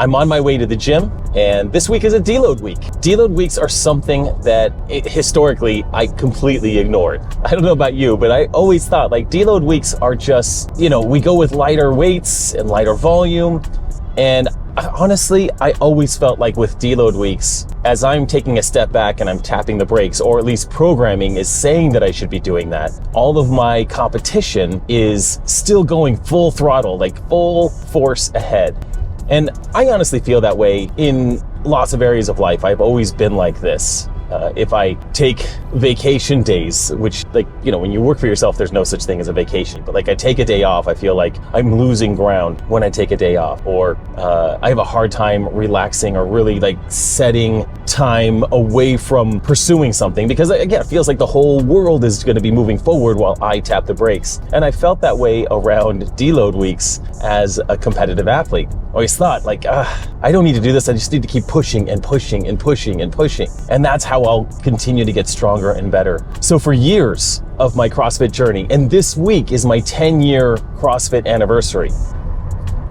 I'm on my way to the gym, and this week is a deload week. Deload weeks are something that historically I completely ignored. I don't know about you, but I always thought like deload weeks are just, we go with lighter weights and lighter volume. And honestly, I always felt like with deload weeks, as I'm taking a step back and I'm tapping the brakes, or at least programming is saying that I should be doing that, all of my competition is still going full throttle, like full force ahead. And I honestly feel that way in lots of areas of life. I've always been like this. If I take vacation days, which when you work for yourself, there's no such thing as a vacation. But I take a day off, I feel like I'm losing ground when I take a day off. Or I have a hard time relaxing or really setting time away from pursuing something. Because again, it feels like the whole world is going to be moving forward while I tap the brakes. And I felt that way around deload weeks as a competitive athlete. I always thought I don't need to do this. I just need to keep pushing and pushing and pushing and pushing. And that's how I'll continue to get stronger and better. So for years of my CrossFit journey, and this week is my 10-year CrossFit anniversary.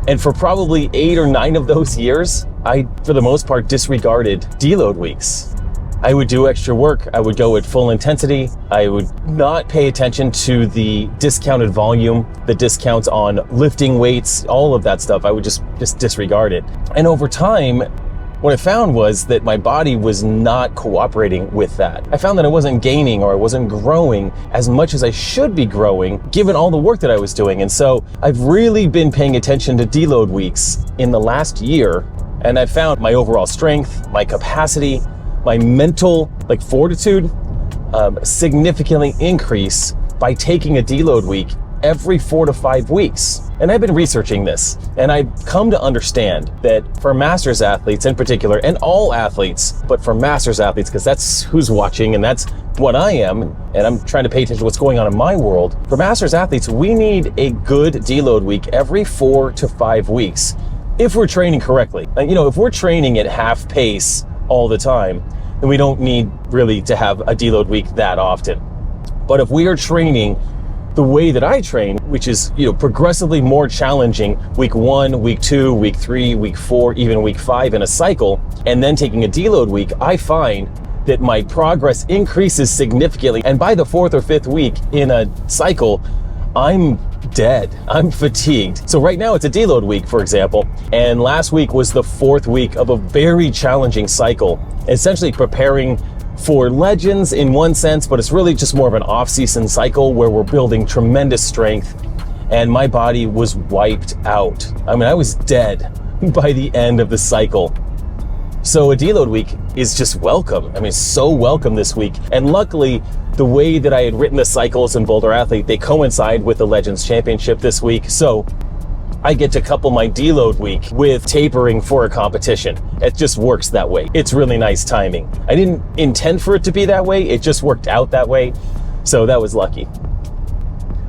And for probably 8 or 9 of those years, I, for the most part, disregarded deload weeks. I would do extra work. I would go at full intensity. I would not pay attention to the discounted volume, the discounts on lifting weights, all of that stuff. I would just disregard it. And over time, what I found was that my body was not cooperating with that. I found that I wasn't gaining or I wasn't growing as much as I should be growing given all the work that I was doing. And so I've really been paying attention to deload weeks in the last year, and I found my overall strength, my capacity, my mental fortitude significantly increase by taking a deload week every 4 to 5 weeks. And I've been researching this, and I've come to understand that for masters athletes in particular, and all athletes, but for masters athletes, because that's who's watching and that's what I am, and I'm trying to pay attention to what's going on in my world. For masters athletes, we need a good deload week every 4 to 5 weeks if we're training correctly. If we're training at half pace all the time, then we don't need really to have a deload week that often. But if we are training the way that I train, which is progressively more challenging week 1, week 2, week 3, week 4, even week 5 in a cycle, and then taking a deload week, I find that my progress increases significantly. And by the 4th or 5th week in a cycle, I'm dead. I'm fatigued. So right now it's a deload week, for example, and last week was the 4th week of a very challenging cycle, essentially preparing for Legends in one sense, but it's really just more of an off-season cycle where we're building tremendous strength, and my body was wiped out. I was dead by the end of the cycle. So a deload week is just welcome. So welcome this week. And luckily, the way that I had written the cycles in Boulder Athlete, they coincide with the Legends Championship this week. So I get to couple my deload week with tapering for a competition. It just works that way. It's really nice timing. I didn't intend for it to be that way. It just worked out that way. So that was lucky.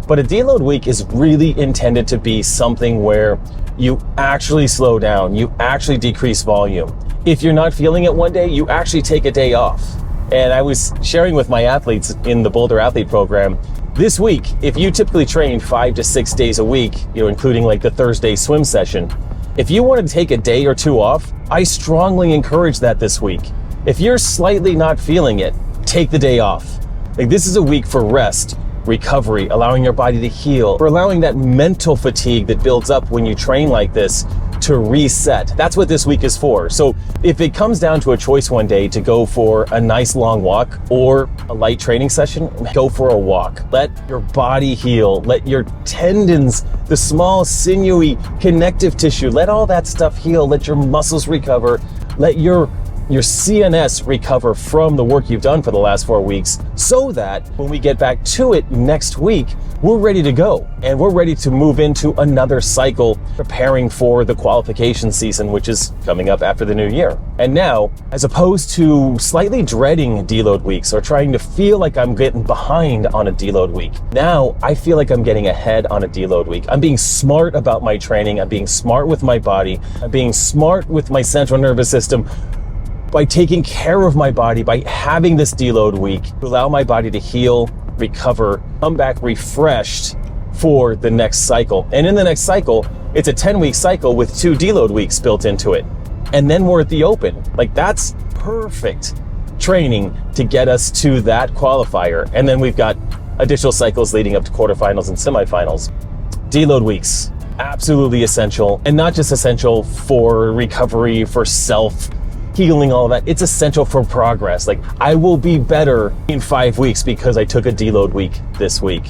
But a deload week is really intended to be something where you actually slow down, you actually decrease volume. If you're not feeling it one day, you actually take a day off. And I was sharing with my athletes in the Boulder Athlete program, this week, if you typically train 5 to 6 days a week, including the Thursday swim session, if you want to take a day or 2 off, I strongly encourage that this week. If you're slightly not feeling it, take the day off. This is a week for rest, recovery, allowing your body to heal, or allowing that mental fatigue that builds up when you train like this to reset. That's what this week is for. So if it comes down to a choice one day to go for a nice long walk or a light training session, go for a walk. Let your body heal. Let your tendons, the small sinewy connective tissue, let all that stuff heal. Let your muscles recover. Let your CNS recover from the work you've done for the last 4 weeks, so that when we get back to it next week, we're ready to go and we're ready to move into another cycle, preparing for the qualification season, which is coming up after the new year. And now, as opposed to slightly dreading deload weeks or trying to feel like I'm getting behind on a deload week, now I feel like I'm getting ahead on a deload week. I'm being smart about my training. I'm being smart with my body. I'm being smart with my central nervous system, by taking care of my body, by having this deload week to allow my body to heal, recover, come back refreshed for the next cycle. And in the next cycle, It's a 10-week cycle with 2 deload weeks built into it. And then we're at the open. Like, that's perfect training to get us to that qualifier. And then we've got additional cycles leading up to quarterfinals and semifinals. Deload weeks, absolutely essential. And not just essential for recovery, for self-healing, all of that. It's essential for progress. Like, I will be better in 5 weeks because I took a deload week this week.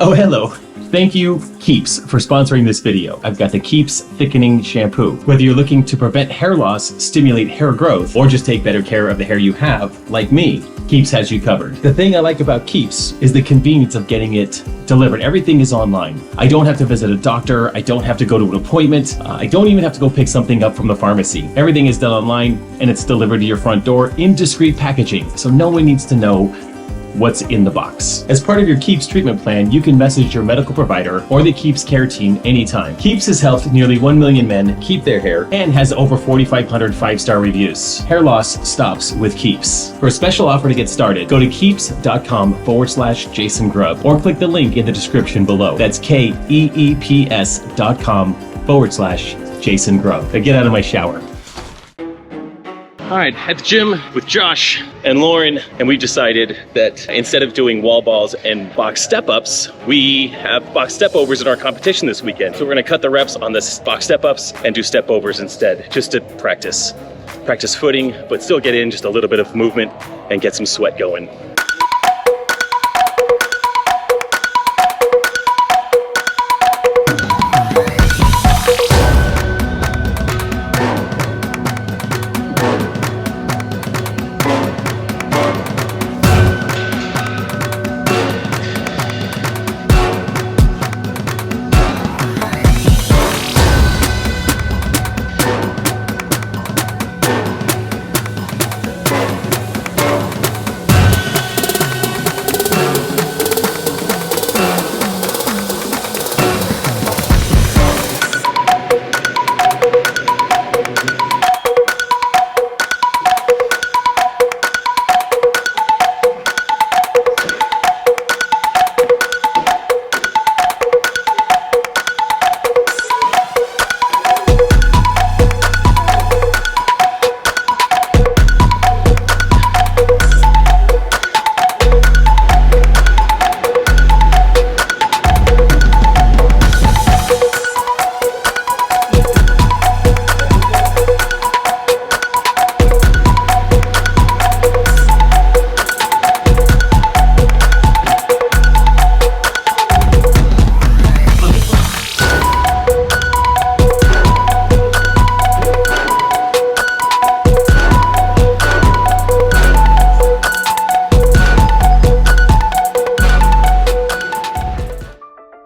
Oh, hello. Thank you, Keeps, for sponsoring this video. I've got the Keeps Thickening Shampoo. Whether you're looking to prevent hair loss, stimulate hair growth, or just take better care of the hair you have, like me, Keeps has you covered. The thing I like about Keeps is the convenience of getting it delivered. Everything is online. I don't have to visit a doctor. I don't have to go to an appointment. I don't even have to go pick something up from the pharmacy. Everything is done online, and it's delivered to your front door in discreet packaging, so no one needs to know what's in the box. As part of your Keeps treatment plan, you can message your medical provider or the Keeps care team anytime. Keeps has helped nearly 1 million men keep their hair and has over 4,500 5-star reviews. Hair loss stops with Keeps. For a special offer to get started, go to keeps.com/Jason Grubb or click the link in the description below. That's KEEPS.com/Jason Grubb. Now get out of my shower. All right, at the gym with Josh and Lauren, and we've decided that instead of doing wall balls and box step-ups, we have box step-overs in our competition this weekend. So we're gonna cut the reps on the box step-ups and do step-overs instead, just to practice footing, but still get in just a little bit of movement and get some sweat going.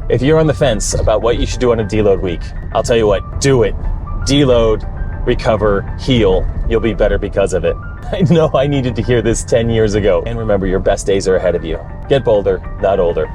If you're on the fence about what you should do on a deload week, I'll tell you what, do it. Deload, recover, heal. You'll be better because of it. I know I needed to hear this 10 years ago. And remember, your best days are ahead of you. Get bolder, not older.